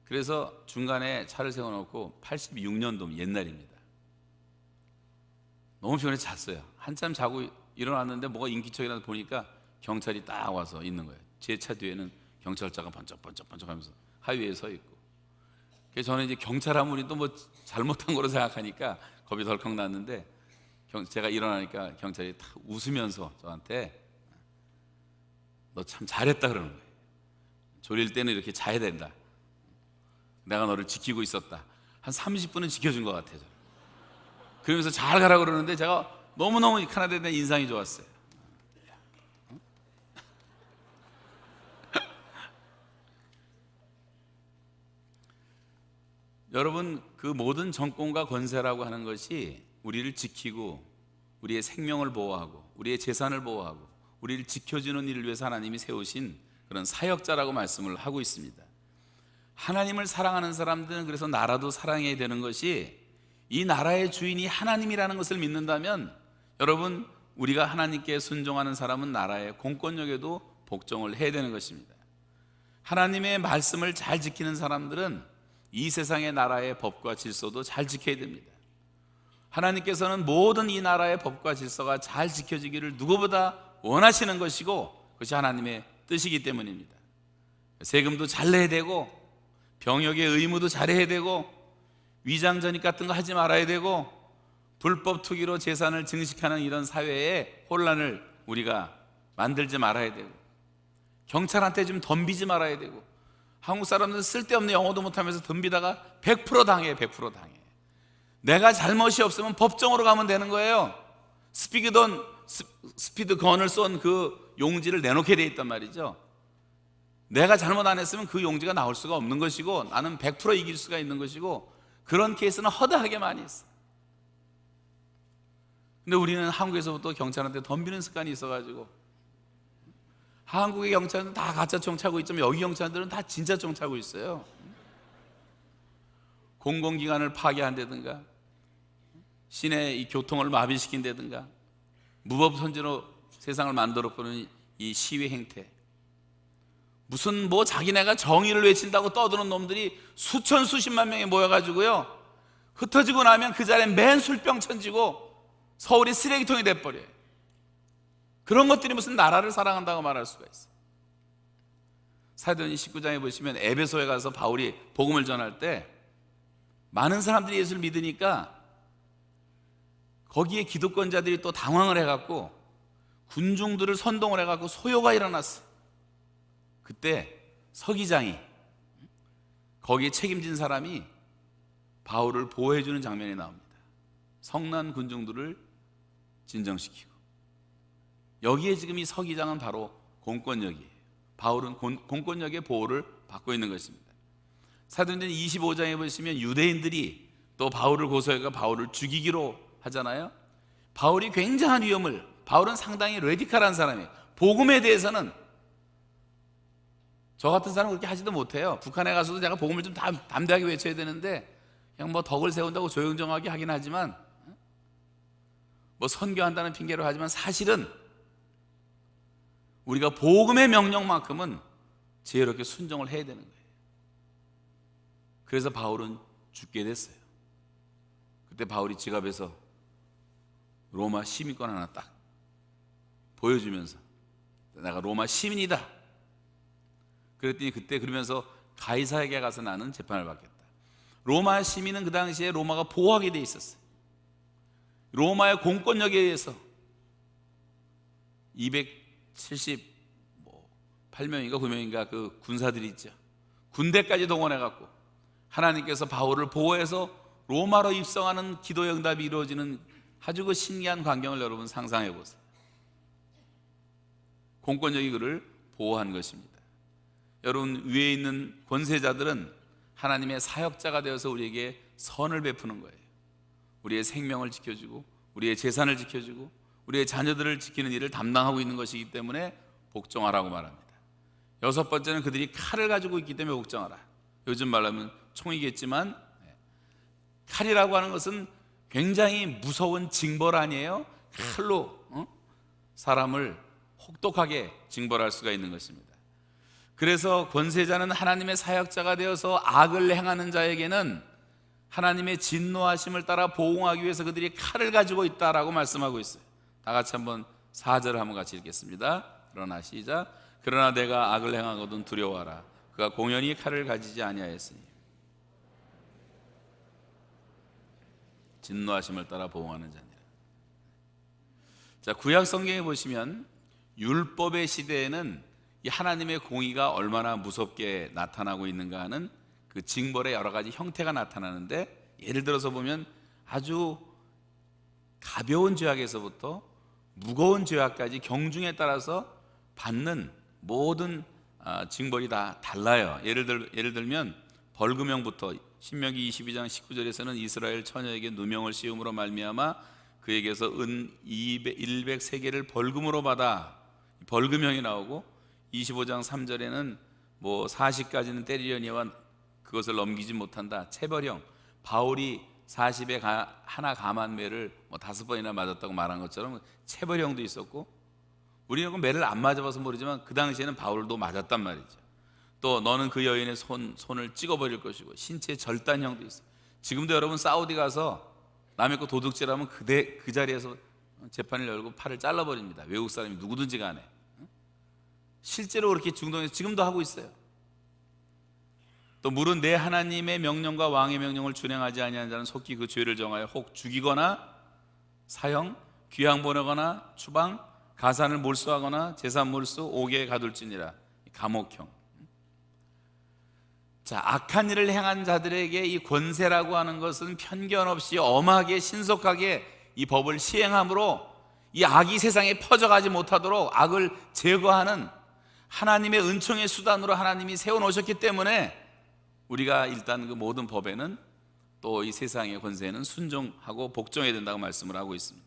그래서 중간에 차를 세워놓고, 86년도 옛날입니다. 너무 피곤해서 잤어요. 한참 자고 일어났는데 뭐가 인기척이라서 보니까 경찰이 딱 와서 있는 거예요. 제 차 뒤에는 경찰차가 번쩍번쩍 하면서 하이웨이에 서 있고. 그래서 저는 이제 경찰 하면 우리 또 뭐 잘못한 거로 생각하니까 겁이 덜컥 났는데, 제가 일어나니까 경찰이 딱 웃으면서 저한테 너 참 잘했다 그러는 거예요. 졸릴 때는 이렇게 자야 된다. 내가 너를 지키고 있었다. 한 30분은 지켜준 것 같아요. 그러면서 잘 가라고 그러는데 제가 너무너무 캐나다에 대한 인상이 좋았어요. 여러분, 그 모든 정권과 권세라고 하는 것이 우리를 지키고 우리의 생명을 보호하고 우리의 재산을 보호하고 우리를 지켜주는 일을 위해서 하나님이 세우신 그런 사역자라고 말씀을 하고 있습니다. 하나님을 사랑하는 사람들은 그래서 나라도 사랑해야 되는 것이, 이 나라의 주인이 하나님이라는 것을 믿는다면, 여러분, 우리가 하나님께 순종하는 사람은 나라의 공권력에도 복종을 해야 되는 것입니다. 하나님의 말씀을 잘 지키는 사람들은 이 세상의 나라의 법과 질서도 잘 지켜야 됩니다. 하나님께서는 모든 이 나라의 법과 질서가 잘 지켜지기를 누구보다 원하시는 것이고, 그것이 하나님의 뜻이기 때문입니다. 세금도 잘 내야 되고, 병역의 의무도 잘해야 되고, 위장전입 같은 거 하지 말아야 되고, 불법 투기로 재산을 증식하는 이런 사회의 혼란을 우리가 만들지 말아야 되고, 경찰한테 좀 덤비지 말아야 되고, 한국 사람들은 쓸데없는 영어도 못하면서 덤비다가 100% 당해. 100% 당해. 내가 잘못이 없으면 법정으로 가면 되는 거예요. 스피드건을 쏜 그 용지를 내놓게 돼 있단 말이죠. 내가 잘못 안 했으면 그 용지가 나올 수가 없는 것이고, 나는 100% 이길 수가 있는 것이고, 그런 케이스는 허다하게 많이 있어요. 근데 우리는 한국에서부터 경찰한테 덤비는 습관이 있어가지고, 한국의 경찰은 다 가짜 총 차고 있지만 여기 경찰들은 다 진짜 총 차고 있어요. 공공기관을 파괴한다든가, 시내 이 교통을 마비시킨다든가, 무법선지로 세상을 만들어보는 이 시위 행태, 무슨 뭐 자기네가 정의를 외친다고 떠드는 놈들이 수천 수십만 명이 모여가지고요, 흩어지고 나면 그 자리에 맨 술병 천지고 서울이 쓰레기통이 돼버려요. 그런 것들이 무슨 나라를 사랑한다고 말할 수가 있어요. 사도행전 19장에 보시면 에베소에 가서 바울이 복음을 전할 때 많은 사람들이 예수를 믿으니까 거기에 기득권자들이 또 당황을 해갖고 군중들을 선동을 해갖고 소요가 일어났어요. 그때 서기장이, 거기에 책임진 사람이 바울을 보호해주는 장면이 나옵니다. 성난 군중들을 진정시키고, 여기에 지금 이 서기장은 바로 공권력이에요. 바울은 공권력의 보호를 받고 있는 것입니다. 사도행전 25장에 보시면 유대인들이 또 바울을 고소해서 바울을 죽이기로 하잖아요. 바울이 굉장한 위험을, 바울은 상당히 레디컬한 사람이에요. 복음에 대해서는 저 같은 사람은 그렇게 하지도 못해요. 북한에 가서도 제가 복음을 좀 담대하게 외쳐야 되는데 그냥 뭐 덕을 세운다고 조용조용하게 하긴 하지만, 뭐 선교한다는 핑계로 하지만, 사실은 우리가 복음의 명령만큼은 지혜롭게 순종을 해야 되는 거예요. 그래서 바울은 죽게 됐어요. 그때 바울이 지갑에서 로마 시민권 하나 딱 보여주면서 내가 로마 시민이다 그랬더니, 그때 그러면서 가이사에게 가서 나는 재판을 받겠다. 로마 시민은 그 당시에 로마가 보호하게 돼 있었어요. 로마의 공권력에 의해서 278명인가 9명인가 그 군사들이 있죠. 군대까지 동원해갖고 하나님께서 바울을 보호해서 로마로 입성하는 기도의 응답이 이루어지는 아주 그 신기한 광경을 여러분 상상해 보세요. 공권력이 그를 보호한 것입니다. 여러분, 위에 있는 권세자들은 하나님의 사역자가 되어서 우리에게 선을 베푸는 거예요. 우리의 생명을 지켜주고, 우리의 재산을 지켜주고, 우리의 자녀들을 지키는 일을 담당하고 있는 것이기 때문에 복종하라고 말합니다. 여섯 번째는 그들이 칼을 가지고 있기 때문에 복종하라. 요즘 말하면 총이겠지만, 칼이라고 하는 것은 굉장히 무서운 징벌 아니에요? 칼로 사람을 혹독하게 징벌할 수가 있는 것입니다. 그래서 권세자는 하나님의 사역자가 되어서 악을 행하는 자에게는 하나님의 진노하심을 따라 보응하기 위해서 그들이 칼을 가지고 있다라고 말씀하고 있어요. 다 같이 한번 4절을 한번 같이 읽겠습니다. 그러나 시작. 그러나 내가 악을 행하거든 두려워하라. 그가 공연히 칼을 가지지 아니하였으니. 진노하심을 따라 보응하는 자니라. 자, 구약 성경에 보시면 율법의 시대에는 이 하나님의 공의가 얼마나 무섭게 나타나고 있는가 하는 그 징벌의 여러 가지 형태가 나타나는데, 예를 들어서 보면 아주 가벼운 죄악에서부터 무거운 죄악까지 경중에 따라서 받는 모든 징벌이 다 달라요. 예를 들면 벌금형부터 신명기 22장 19절에서는 이스라엘 처녀에게 누명을 씌움으로 말미암아 그에게서 은 103개를 벌금으로 받아, 벌금형이 나오고, 25장 3절에는 뭐 40까지는 때리려니와 그것을 넘기지 못한다, 체벌형. 바울이 40에 하나 감한 매를 뭐 5번이나 맞았다고 말한 것처럼 체벌형도 있었고, 우리는 그 매를 안 맞아봐서 모르지만 그 당시에는 바울도 맞았단 말이죠. 또 너는 그 여인의 손을 찍어버릴 것이고, 신체 절단형도 있어요. 지금도 여러분 사우디 가서 남의 거 도둑질하면 그 자리에서 재판을 열고 팔을 잘라버립니다. 외국 사람이 누구든지 간에. 실제로 그렇게 중동에서 지금도 하고 있어요. 또 물은 내 하나님의 명령과 왕의 명령을 준행하지 아니하는 자는 속히 그 죄를 정하여 혹 죽이거나 사형, 귀양 보내거나 추방, 가산을 몰수하거나 재산 몰수, 옥에 가둘지니라. 감옥형. 자, 악한 일을 행한 자들에게 이 권세라고 하는 것은 편견 없이 엄하게 신속하게 이 법을 시행함으로 이 악이 세상에 퍼져가지 못하도록 악을 제거하는 하나님의 은총의 수단으로 하나님이 세워놓으셨기 때문에 우리가 일단 그 모든 법에는 또 이 세상의 권세에는 순종하고 복종해야 된다고 말씀을 하고 있습니다.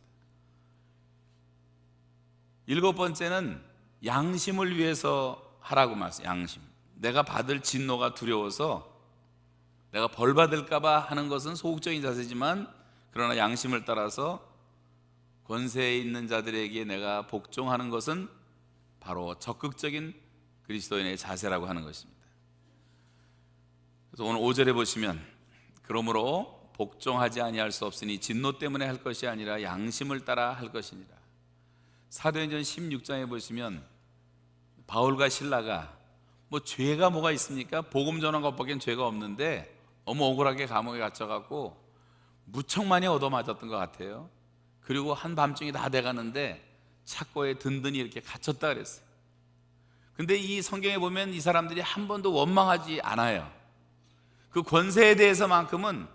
7번째는 양심을 위해서 하라고 말씀. 양심. 내가 받을 진노가 두려워서 내가 벌 받을까 봐 하는 것은 소극적인 자세지만, 그러나 양심을 따라서 권세에 있는 자들에게 내가 복종하는 것은 바로 적극적인 그리스도인의 자세라고 하는 것입니다. 그래서 오늘 5절에 보시면, 그러므로 복종하지 아니할 수 없으니 진노 때문에 할 것이 아니라 양심을 따라 할 것이니라. 사도행전 16장에 보시면 바울과 실라가 뭐 죄가 뭐가 있습니까? 복음 전한 것밖엔 죄가 없는데 너무 억울하게 감옥에 갇혀갖고 무척 많이 얻어맞았던 것 같아요. 그리고 한밤중이 다 돼가는데 착고에 든든히 이렇게 갇혔다 그랬어요. 근데 이 성경에 보면 이 사람들이 한 번도 원망하지 않아요. 그 권세에 대해서만큼은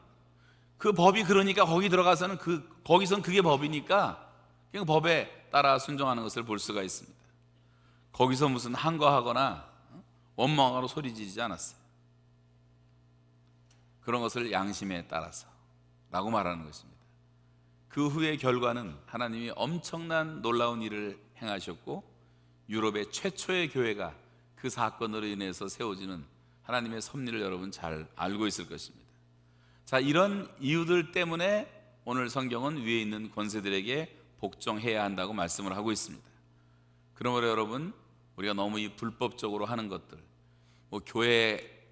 그 법이 그러니까 거기 들어가서는 거기선 그게 법이니까 그냥 법에 따라 순종하는 것을 볼 수가 있습니다. 거기서 무슨 한거하거나 원망하거나 소리 지르지 않았어요. 그런 것을 양심에 따라서 라고 말하는 것입니다. 그 후의 결과는 하나님이 엄청난 놀라운 일을 행하셨고, 유럽의 최초의 교회가 그 사건으로 인해서 세워지는 하나님의 섭리를 여러분 잘 알고 있을 것입니다. 자, 이런 이유들 때문에 오늘 성경은 위에 있는 권세들에게 복종해야 한다고 말씀을 하고 있습니다. 그러므로 여러분, 우리가 너무 이 불법적으로 하는 것들, 뭐 교회,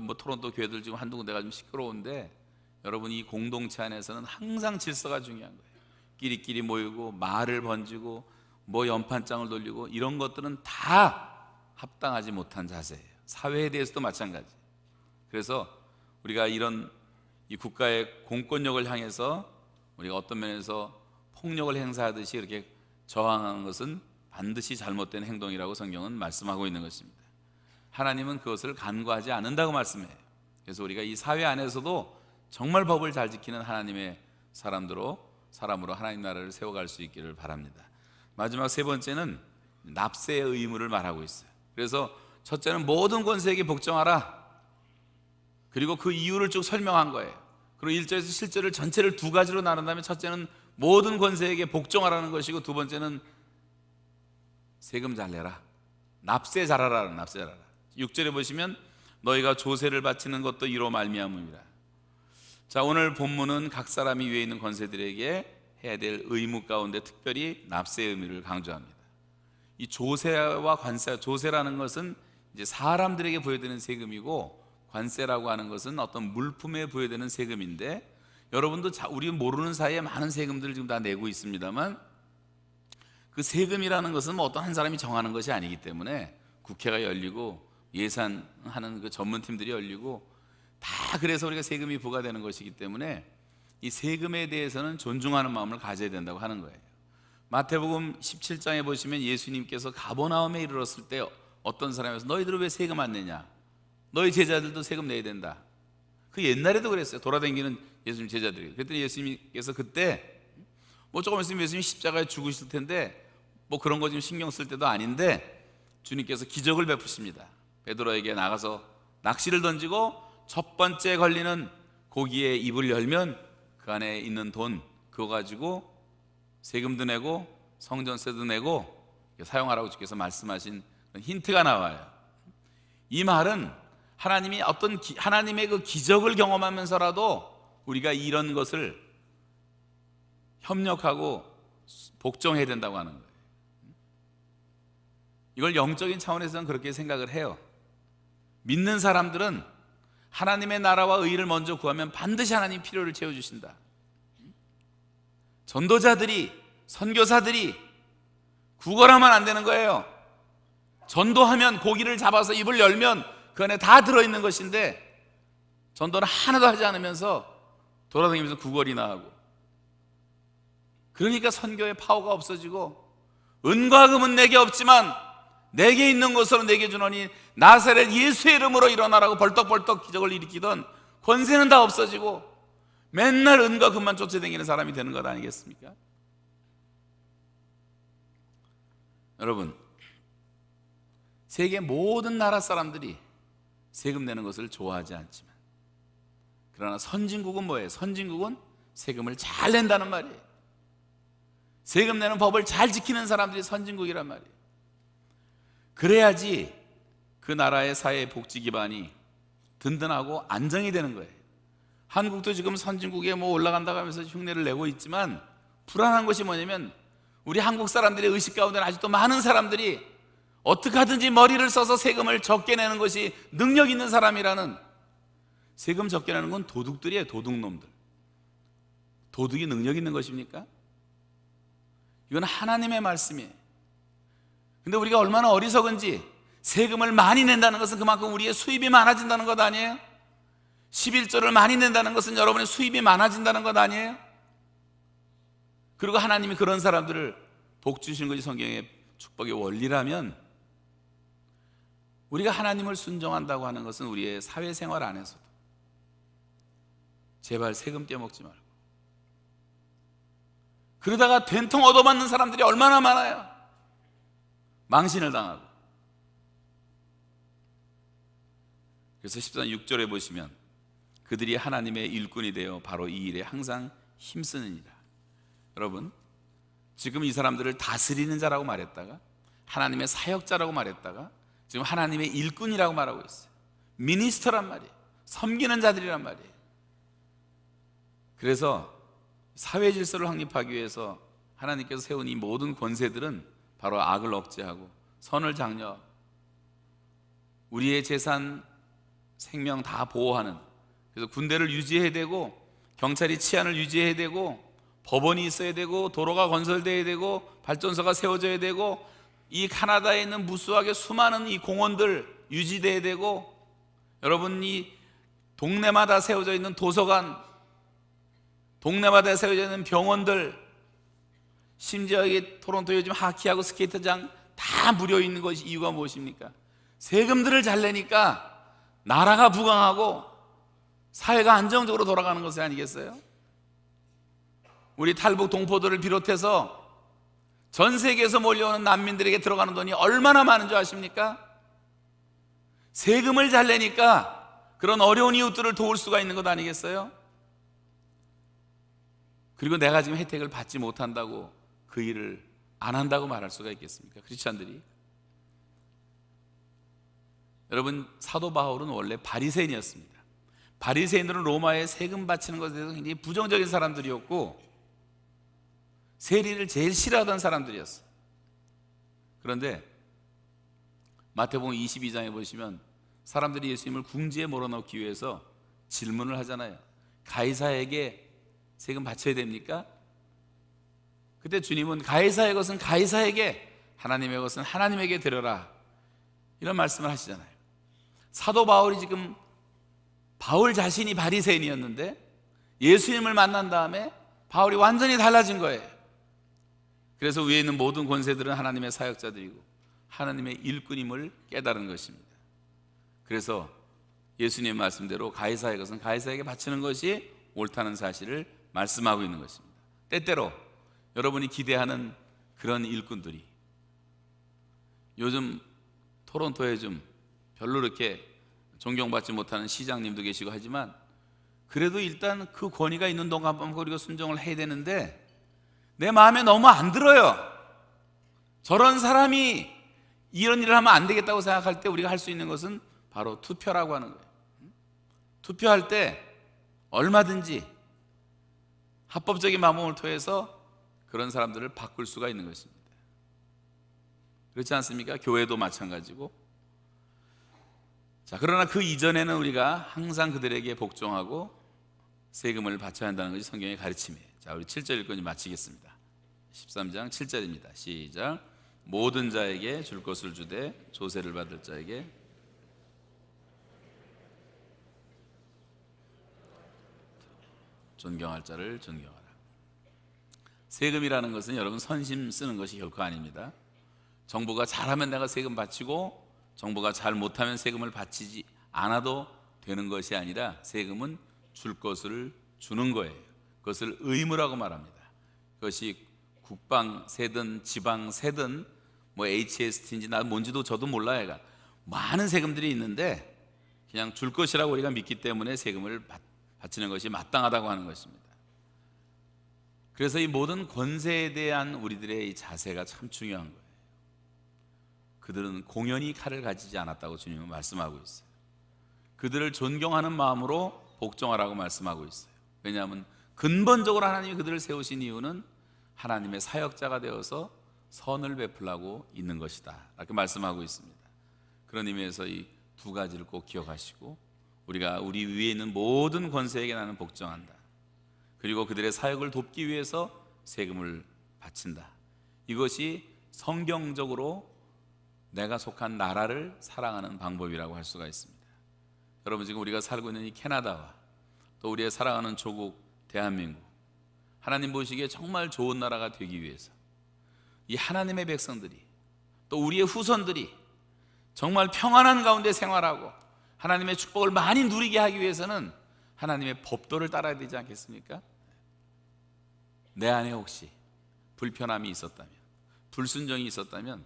뭐 토론토 교회들 지금 한두 군데가 좀 시끄러운데, 여러분 이 공동체 안에서는 항상 질서가 중요한 거예요. 끼리끼리 모이고 말을 번지고 뭐 연판장을 돌리고 이런 것들은 다 합당하지 못한 자세예요. 사회에 대해서도 마찬가지. 그래서 우리가 이런 이 국가의 공권력을 향해서 우리가 어떤 면에서 폭력을 행사하듯이 이렇게 저항하는 것은 반드시 잘못된 행동이라고 성경은 말씀하고 있는 것입니다. 하나님은 그것을 간과하지 않는다고 말씀해요. 그래서 우리가 이 사회 안에서도 정말 법을 잘 지키는 하나님의 사람으로 하나님 나라를 세워갈 수 있기를 바랍니다. 마지막 3번째는 납세의 의무를 말하고 있어요. 그래서 첫째는 모든 권세에게 복종하라. 그리고 그 이유를 쭉 설명한 거예요. 그리고 1절에서 실제를 전체를 두 가지로 나눈다면, 첫째는 모든 권세에게 복종하라는 것이고, 두 번째는 세금 잘 내라, 납세 잘하라. 납세 잘하라. 6절에 보시면 너희가 조세를 바치는 것도 이로 말미암음이라. 자, 오늘 본문은 각 사람이 위에 있는 권세들에게 해야 될 의무 가운데 특별히 납세의 의무를 강조합니다. 이 조세와 관세, 조세라는 것은 이제 사람들에게 부여되는 세금이고, 관세라고 하는 것은 어떤 물품에 부여되는 세금인데, 여러분도 우리 모르는 사이에 많은 세금들을 지금 다 내고 있습니다만, 그 세금이라는 것은 뭐 어떤 한 사람이 정하는 것이 아니기 때문에 국회가 열리고 예산하는 그 전문팀들이 열리고 다 그래서 우리가 세금이 부과되는 것이기 때문에 이 세금에 대해서는 존중하는 마음을 가져야 된다고 하는 거예요. 마태복음 17장에 보시면 예수님께서 가버나움에 이르렀을 때 어떤 사람에서 너희들은 왜 세금 안 내냐? 너희 제자들도 세금 내야 된다. 그 옛날에도 그랬어요. 돌아다니는 예수님 제자들이. 그랬더니 예수님께서 그때 뭐 조금 있으면 예수님 십자가에 죽으실 텐데 뭐 그런 거 지금 신경 쓸 때도 아닌데, 주님께서 기적을 베푸십니다. 베드로에게 나가서 낚시를 던지고 첫 번째 걸리는 고기의 입을 열면 그 안에 있는 돈 그거 가지고 세금도 내고 성전세도 내고 사용하라고 주께서 말씀하신 힌트가 나와요. 이 말은 하나님이 하나님의 그 기적을 경험하면서라도 우리가 이런 것을 협력하고 복종해야 된다고 하는 거예요. 이걸 영적인 차원에서는 그렇게 생각을 해요. 믿는 사람들은 하나님의 나라와 의를 먼저 구하면 반드시 하나님 필요를 채워주신다. 전도자들이, 선교사들이 구걸하면 안 되는 거예요. 전도하면 고기를 잡아서 입을 열면 그 안에 다 들어있는 것인데, 전도를 하나도 하지 않으면서 돌아다니면서 구걸이나 하고, 그러니까 선교의 파워가 없어지고, 은과 금은 내게 없지만 내게 있는 것으로 내게 주노니 나사렛 예수의 이름으로 일어나라고 벌떡벌떡 기적을 일으키던 권세는 다 없어지고 맨날 은과 금만 쫓아다니는 사람이 되는 것 아니겠습니까? 여러분, 세계 모든 나라 사람들이 세금 내는 것을 좋아하지 않지만, 그러나 선진국은 뭐예요? 선진국은 세금을 잘 낸다는 말이에요. 세금 내는 법을 잘 지키는 사람들이 선진국이란 말이에요. 그래야지 그 나라의 사회 복지 기반이 든든하고 안정이 되는 거예요. 한국도 지금 선진국에 뭐 올라간다고 하면서 흉내를 내고 있지만, 불안한 것이 뭐냐면 우리 한국 사람들의 의식 가운데는 아직도 많은 사람들이 어떻게 하든지 머리를 써서 세금을 적게 내는 것이 능력 있는 사람이라는, 세금 적게 내는 건 도둑들이에요. 도둑놈들. 도둑이 능력 있는 것입니까? 이건 하나님의 말씀이에요. 근데 우리가 얼마나 어리석은지, 세금을 많이 낸다는 것은 그만큼 우리의 수입이 많아진다는 것 아니에요? 11조를 많이 낸다는 것은 여러분의 수입이 많아진다는 것 아니에요? 그리고 하나님이 그런 사람들을 복 주시는 것이 성경의 축복의 원리라면, 우리가 하나님을 순종한다고 하는 것은 우리의 사회생활 안에서도 제발 세금 떼먹지 말고, 그러다가 된통 얻어맞는 사람들이 얼마나 많아요. 망신을 당하고. 그래서 14장 6절에 보시면 그들이 하나님의 일꾼이 되어 바로 이 일에 항상 힘쓰느니라. 여러분, 지금 이 사람들을 다스리는 자라고 말했다가 하나님의 사역자라고 말했다가 지금 하나님의 일꾼이라고 말하고 있어요. 미니스터란 말이에요. 섬기는 자들이란 말이에요. 그래서 사회 질서를 확립하기 위해서 하나님께서 세운 이 모든 권세들은 바로 악을 억제하고 선을 장려하고 우리의 재산, 생명 다 보호하는, 그래서 군대를 유지해야 되고 경찰이 치안을 유지해야 되고 법원이 있어야 되고 도로가 건설돼야 되고 발전소가 세워져야 되고 이 카나다에 있는 무수하게 수많은 이 공원들 유지돼야 되고, 여러분 이 동네마다 세워져 있는 도서관, 동네마다 세워져 있는 병원들, 심지어 이 토론토 요즘 하키하고 스케이트장 다 무료 있는 것이 이유가 무엇입니까? 세금들을 잘 내니까 나라가 부강하고 사회가 안정적으로 돌아가는 것이 아니겠어요? 우리 탈북 동포들을 비롯해서 전 세계에서 몰려오는 난민들에게 들어가는 돈이 얼마나 많은 줄 아십니까? 세금을 잘 내니까 그런 어려운 이웃들을 도울 수가 있는 것 아니겠어요? 그리고 내가 지금 혜택을 받지 못한다고 그 일을 안 한다고 말할 수가 있겠습니까? 크리스찬들이. 여러분, 사도 바울은 원래 바리새인이었습니다. 바리새인들은 로마에 세금 바치는 것에 대해서 굉장히 부정적인 사람들이었고 세리를 제일 싫어하던 사람들이었어요. 그런데 마태복음 22장에 보시면 사람들이 예수님을 궁지에 몰아넣기 위해서 질문을 하잖아요. 가이사에게 세금 바쳐야 됩니까? 그때 주님은 가이사의 것은 가이사에게, 하나님의 것은 하나님에게 드려라, 이런 말씀을 하시잖아요. 사도 바울이 지금, 바울 자신이 바리새인이었는데 예수님을 만난 다음에 바울이 완전히 달라진 거예요. 그래서 위에 있는 모든 권세들은 하나님의 사역자들이고 하나님의 일꾼임을 깨달은 것입니다. 그래서 예수님의 말씀대로 가이사의 것은 가이사에게 바치는 것이 옳다는 사실을 말씀하고 있는 것입니다. 때때로 여러분이 기대하는 그런 일꾼들이, 요즘 토론토에 좀 별로 이렇게 존경받지 못하는 시장님도 계시고 하지만 그래도 일단 그 권위가 있는 동안 우리가 순종을 해야 되는데 내 마음에 너무 안 들어요. 저런 사람이 이런 일을 하면 안 되겠다고 생각할 때 우리가 할 수 있는 것은 바로 투표라고 하는 거예요. 투표할 때 얼마든지 합법적인 방법을 통해서 그런 사람들을 바꿀 수가 있는 것입니다. 그렇지 않습니까? 교회도 마찬가지고. 자, 그러나 그 이전에는 우리가 항상 그들에게 복종하고 세금을 바쳐야 한다는 것이 성경의 가르침이에요. 자, 우리 7절 읽고 마치겠습니다. 13장 7절입니다. 시작. 모든 자에게 줄 것을 주되 조세를 받을 자에게 존경할 자를 존경하라. 세금이라는 것은 여러분 선심 쓰는 것이 결코 아닙니다. 정부가 잘하면 내가 세금 바치고 정부가 잘 못하면 세금을 바치지 않아도 되는 것이 아니라 세금은 줄 것을 주는 거예요. 그것을 의무라고 말합니다. 그것이 국방세든 지방세든 뭐 HST인지 나 뭔지도 저도 몰라요. 많은 세금들이 있는데 그냥 줄 것이라고 우리가 믿기 때문에 세금을 바치는 것이 마땅하다고 하는 것입니다. 그래서 이 모든 권세에 대한 우리들의 이 자세가 참 중요한 거예요. 그들은 공연히 칼을 가지지 않았다고 주님은 말씀하고 있어요. 그들을 존경하는 마음으로 복종하라고 말씀하고 있어요. 왜냐하면 근본적으로 하나님이 그들을 세우신 이유는 하나님의 사역자가 되어서 선을 베풀라고 있는 것이다, 이렇게 말씀하고 있습니다. 그런 의미에서 이 두 가지를 꼭 기억하시고, 우리가 우리 위에 있는 모든 권세에게 나는 복종한다, 그리고 그들의 사역을 돕기 위해서 세금을 바친다. 이것이 성경적으로 내가 속한 나라를 사랑하는 방법이라고 할 수가 있습니다. 여러분, 지금 우리가 살고 있는 이 캐나다와 또 우리의 사랑하는 조국 대한민국, 하나님 보시기에 정말 좋은 나라가 되기 위해서 이 하나님의 백성들이 또 우리의 후손들이 정말 평안한 가운데 생활하고 하나님의 축복을 많이 누리게 하기 위해서는 하나님의 법도를 따라야 되지 않겠습니까? 내 안에 혹시 불편함이 있었다면, 불순종이 있었다면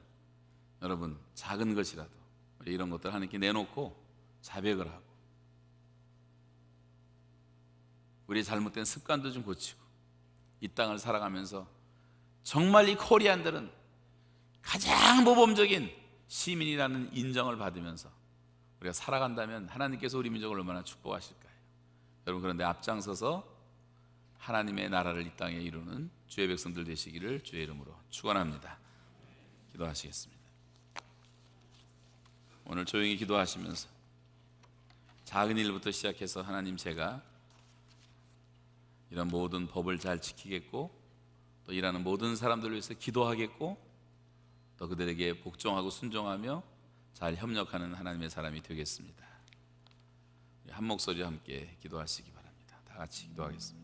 여러분, 작은 것이라도 우리 이런 것들 하나님께 내놓고 자백을 하고 우리의 잘못된 습관도 좀 고치고 이 땅을 살아가면서 정말 이 코리안들은 가장 모범적인 시민이라는 인정을 받으면서 우리가 살아간다면 하나님께서 우리 민족을 얼마나 축복하실까요? 여러분, 그런데 앞장서서 하나님의 나라를 이 땅에 이루는 주의 백성들 되시기를 주의 이름으로 축원합니다. 기도하시겠습니다. 오늘 조용히 기도하시면서 작은 일부터 시작해서 하나님, 제가 이런 모든 법을 잘 지키겠고 또 일하는 모든 사람들을 위해서 기도하겠고 또 그들에게 복종하고 순종하며 잘 협력하는 하나님의 사람이 되겠습니다. 한 목소리와 함께 기도하시기 바랍니다. 다 같이 기도하겠습니다.